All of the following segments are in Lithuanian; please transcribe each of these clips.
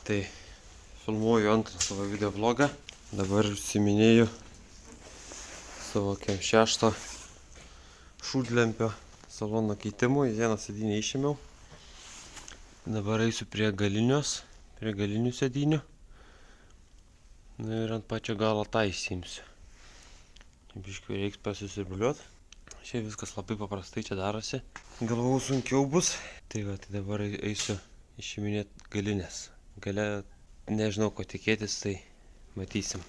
Tai filmuoju antrą savo video vlogą. Dabar užsiminėjau savo KM6 šūdlempio salono keitimo. Vieną sėdynę išėmiau. Dabar eisiu prie galinių sėdynių. Ir ant pačio galo tą įsimsiu. Biškiu reiks pasisirbuliuot. Šiaip viskas labai paprastai čia darosi. Galvau sunkiau bus. Tai dabar eisiu išiminėti galinės. Gale nežinau ko tikėtis, tai matysim.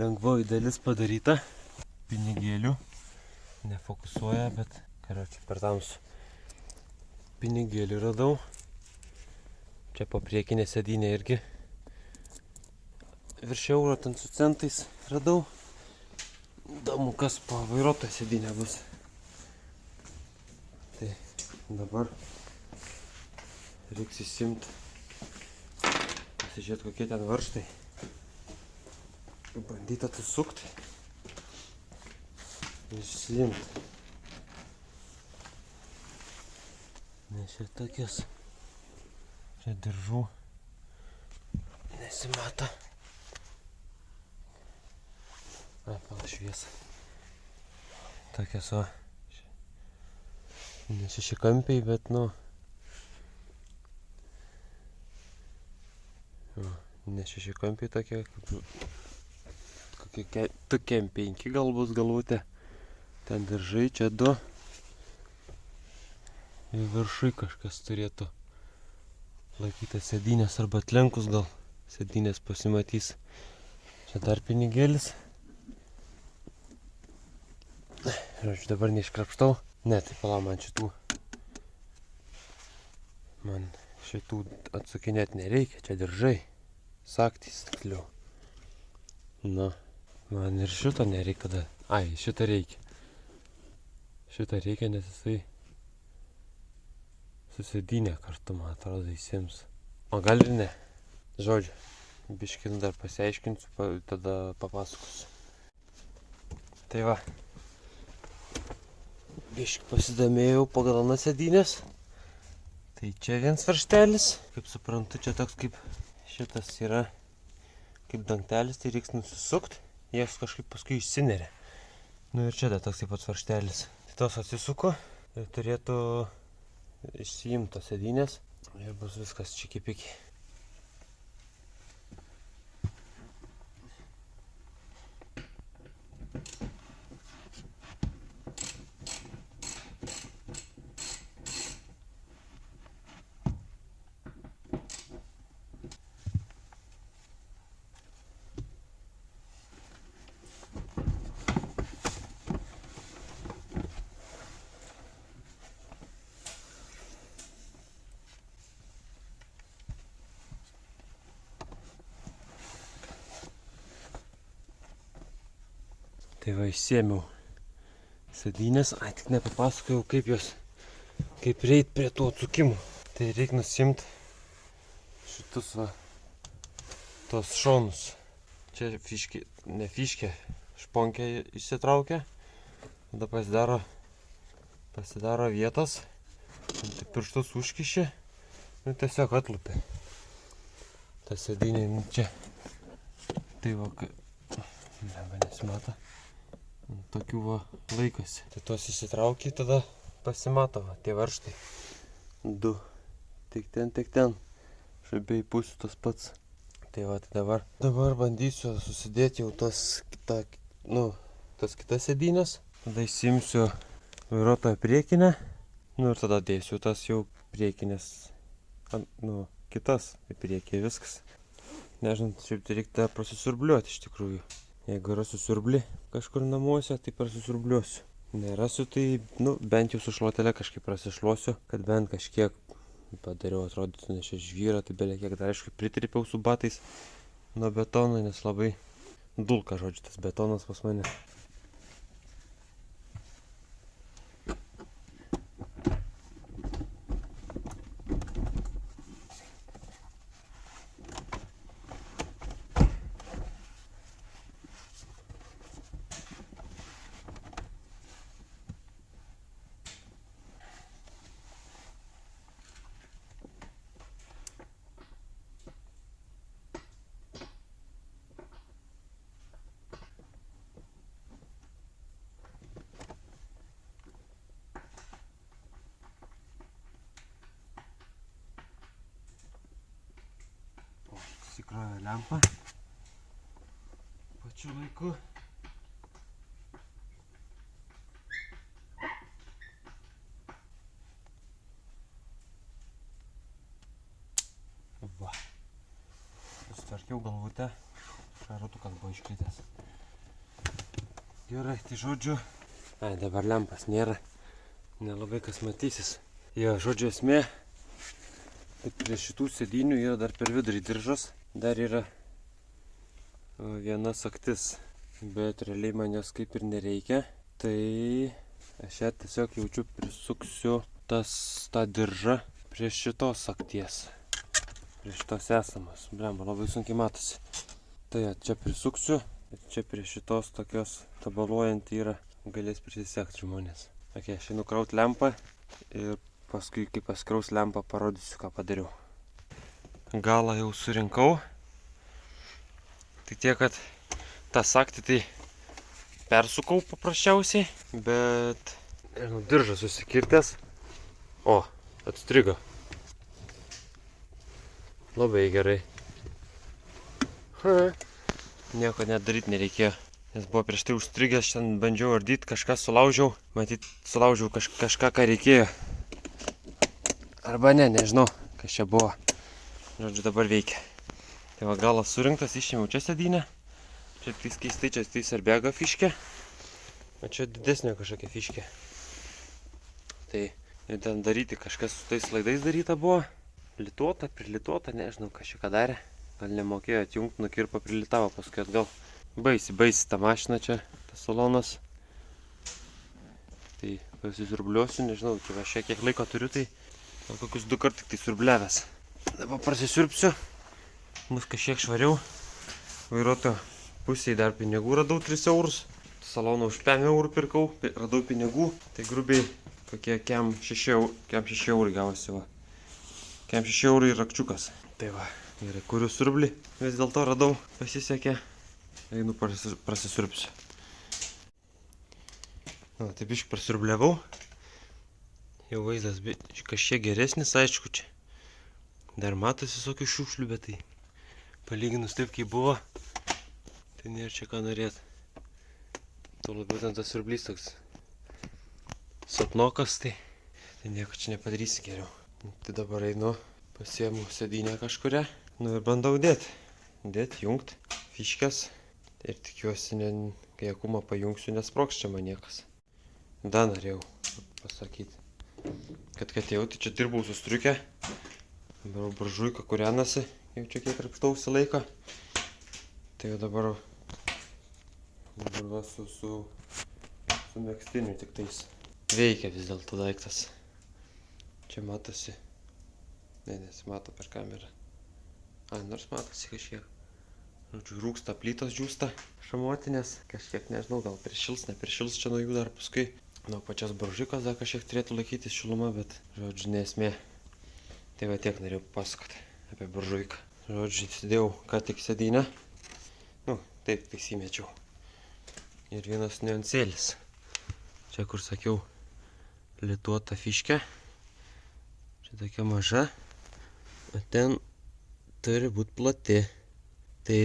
Lengvoji dalis padaryta. Pinigėlių. Nefokusuoja, bet karočiui per tamsų. Pinigėlių radau. Čia po priekinė sėdynė irgi. Virš euro ten su centais radau. Įdomu, kas po vairuotojo sėdynė bus. Tai dabar reiks įsimti. Pasižiūrėti, kokie ten varžtai. Bandyti atsisukti. Išsiimti. Nes čia tokias. Čia diržų. Nesimato. Šviesa. Tokias o. Ne šešikampiai, bet ne šešikampiai tokie tokie M5 gal bus galvutė. Ten diržai, čia 2. Ir viršui kažkas turėtų laikyti sėdynės arba atlenkus gal sėdynės pasimatys. Čia dar pinigėlis. Ir aš dabar neiškrapštau. Ne, tai pala, man šitų atsukinėti nereikia. Čia diržai. Saktys tiksliau. Man ir šito nereikia tada. Ai, šitą reikia. Šitą reikia, nes jisai susidynė kartu, man atrodo, įsims. O gal ir ne. Žodžiu, biškį dar pasiaiškinsiu, tada papasakosiu. Tai va. Biškį pasidomėjau pagal anas sėdynės. Tai čia vienas varžtelis. Kaip suprantu, čia toks kaip šitas yra kaip dangtelis, tai reiks nusisukti. Jis kažkaip paskui išsineria. Ir čia dar toks taip pat varžtelis. Tai tos atsisuko ir turėtų išsiimti tos sėdynės. Ir bus viskas čiki-piki. Tai va, išsiėmiau sėdynės, tik nepapasakojau kaip reit prie tų atsukimų. Tai reikia nusimti šitus va, tos šonus. Čia ne fiškė, šponkė išsitraukia. Tada pasidaro vietos, tai pirštus užkiši ir tiesiog atlupė. Ta sėdynė čia. Tai va, nesimato. Tokių va laikosi. Tai tos įsitraukia, tada pasimato va, tie varžtai. 2. Tik ten. Iš abiejų pusių tas pats. Tai va, tai dabar bandysiu susidėti jau tas kitas sėdynės. Tada įsimsiu vairuotojo priekinę. Nu ir tada dėsiu tas jau priekinės, nu, kitas į priekį viskas. Nežinau, šiaip tai reikia prasisiurbliuoti iš tikrųjų. Jeigu rasiu siurblį kažkur namuose, tai prasisiurbliuosiu. Nerasiu, tai, nu, bent jau su šluotele kažkaip prasišluosiu, kad bent kažkiek padariau, atrodytų, nes čia žvyra, tai belia kiek dar aišku pritrypiau su batais nuo betono, nes labai dulka, žodžiu, tas betonas pas mane. Įsikrovė lempą pačiu laiku. Va. Susitvarkiau galvutę. Šarutukas buvo iškritęs. Gerai, tai žodžiu. Dabar lempas nėra. Nelabai kas matysis. Jo, žodžiu esmė. Prie šitų sėdynių yra dar per vidurį diržas. Dar yra viena sagtis, bet realiai man jos kaip ir nereikia. Tai aš ją tiesiog jaučiu prisuksiu tą diržą prie šitos sagties. Prie šitos esamos. Blemba, labai sunkiai matosi. Tai čia prisuksiu, ir čia prie šitos tokios tabaluojant yra. Galės prisisekti žmonės. Ok, aš einu kraut lempą ir paskui, kai paskraus lempą, parodysiu, ką padariau. Galą jau surinkau. Tai tiek, kad tą sagtį tai persukau paprasčiausiai, bet diržas susikirtęs. O, atstrigo. Labai gerai. Nieko net daryti nereikėjo. Nes buvo prieš tai užstrigęs, šiandien bandžiau ardyti, kažką sulaužiau. Matyt, sulaužiau kažką, ką reikėjo. Arba ne, nežinau, kas čia buvo. Žodžiu, dabar veikia. Tai va, galas surinktas, išėmiau čia sėdynę. Čia tai keistai, čia tai Serbega fiškė. O čia didesnė kažkokia fiškė. Tai ten daryti kažkas su tais laidais daryta buvo. Lituota, prilituota, nežinau, kas čia ką darė. Gal nemokėjo atjungti, nukirpo, prilitavo paskui atgal. Baisi ta mašina čia, tas salonas. Tai pasisiurbliuosiu, nežinau, čia va šiek kiek laiko turiu, tai gal kokius 2 kart tik tai siurbliavęs. Dabar prasisiurpsiu, bus kažkiek švariau. Vairuotojo pusėje dar pinigų radau 3 eurus. Saloną už 5 eurų pirkau, radau pinigų. Tai grubiai kokie kem 6 eurai gavosi va. Kem 6 eurai ir rakčiukas. Tai va, gerai, kuriu siurblį. Vis dėlto radau, pasisekė. Einu prasisiurpsiu. Na, taip biškį prasiurbliavau. Jau vaizdas kažkiek geresnis, aišku čia. Dar matosi visokių šiukšlių, bet tai palyginus taip, kaip buvo, tai nėra čia ką norėt. Tuo labiau ten tas siurblys toks sapnokas, tai nieko čia nepadarysi geriau. Tai dabar einu, pasiemu sėdynę kažkuria. Nu ir bandau dėti, jungt fiškės. Ir tikiuosi, kai akumą pajungsiu, nesproks čia man niekas. Da norėjau pasakyti, kad atėjau, tai čia dirbau su striuke. Dabar buržuika kūrenasi, jau čia kiek krapštausi laiko. Tai jau dabar va su megztiniu tik tais. Veikia vis dėlto daiktas. Čia matosi. Ne, nesimato per kamerą. Nors matosi kažkiek. Žodžiu, rūksta plytos džiūsta. Šamotinės. Kažkiek, nežinau, gal prišils, neprišils čia nuo jų dar paskui. Nuo pačios buržuikos dar kažkiek turėtų laikytis šiluma, bet, žodžiu, nesmė. Tai va tiek norėjau pasakoti apie buržuiką. Žodžiu, įsidėjau ką tik sėdynę. Nu, taip, tai įsimečiau. Ir vienas niuansėlis. Čia, kur sakiau, lituota fiškė. Čia tokia maža. O ten turi būti plati. Tai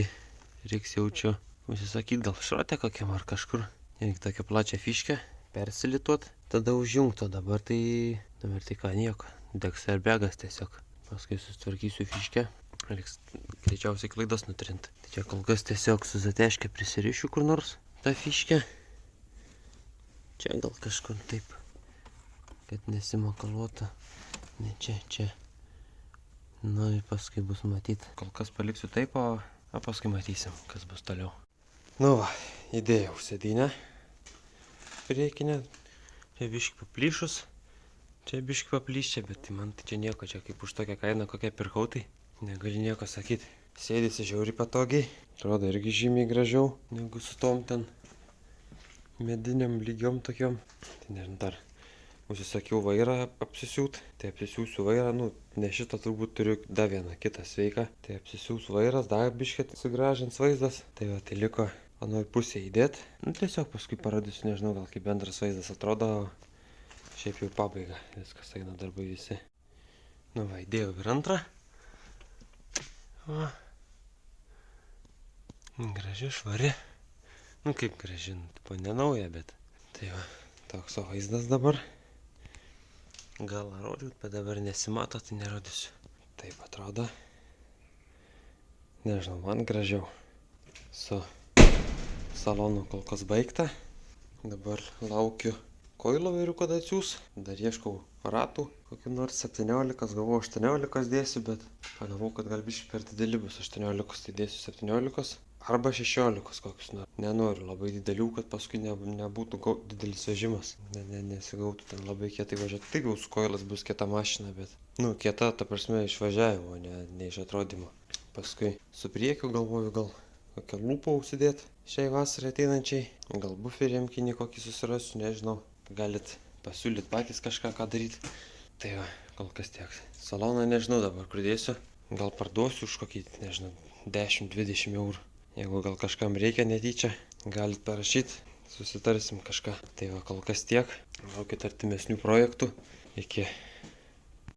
reiks jaučiu užsisakyti gal šratę kokiam ar kažkur. Reikia tokią plačią fiškę persilituot. tada užjungto, dabar tai ką nieko, degs airbagas tiesiog. Paskui susitvarkysiu fiškę, reiks greičiausiai klaidas nutrint. Tai čia kol kas tiesiog su zateške prisirišiu kur nors tą fiškę. Čia gal kažkur taip, kad nesimakaluota. Ne čia. Nu ir paskui bus matyt. Kol kas paliksiu taip, o paskui matysim, kas bus toliau. Nu va, įdėjau sėdynę priekinę. Čia biški paplyšus. Čia biški paplyščia, bet tai man tai čia nieko. Čia kaip už tokią kainą kokią pirkau, tai negali nieko sakyti. Sėdėsi žiauriai patogiai. Atrodo irgi žymiai gražiau negu su tom ten mediniam lygiom tokiom. Tai nežinau, dar užsisakiau vairą apsisiūt. Tai apsisiūsiu vairą, ne šitą turbūt turiu dar vieną kitą sveiką. Tai apsisiūsiu vairas, dar biškį sugražins vaizdas. Tai va, tai liko anoj pusė įdėt. Tiesiog paskui parodysiu, nežinau, gal kaip bendras vaizdas atrodo. Šiaip jau pabaiga, viskas eina darbai visi. Nu va, įdėjau ir antrą. Va. Graži, švari. Kaip graži, tipo nenauja, bet. Tai va, toks vaizdas dabar. Gal rodžiu, bet dabar nesimato, tai nerodysiu. Taip atrodo. Nežinau, man gražiau. Su salonu kol kas baigta. Dabar laukiu koiloverių, kada atsiūs. Dar ieškau ratų. Kokių nors 17, galvoju 18 dėsiu, bet pagalvojau, kad gal biškį per dideli bus 18, tai dėsiu 17. Arba 16 kokius nors. Nenoriu labai didelių, kad paskui nebūtų didelis vežimas. Nesigautų ten labai kietai važiuoti. Taip jau su koilas bus kieta mašina, bet... kieta, ta prasme, išvažiavimo, ne iš atrodymo. Paskui su priekiu galvoju, gal kokią lūpą užsidėti šiai vasarai ateinančiai. Gal buferį emkinį kokį susirasiu, nežinau. Galit pasiūlyti patys kažką, ką daryti. Tai va, kol kas tiek. Saloną nežinau dabar, kur dėsiu. Gal parduosiu už kokį, nežinau, 10-20 eurų. Jeigu gal kažkam reikia netyčia, galit parašyti, susitarsim kažką. Tai va, kol kas tiek. Laukit artimesnių projektų. Iki.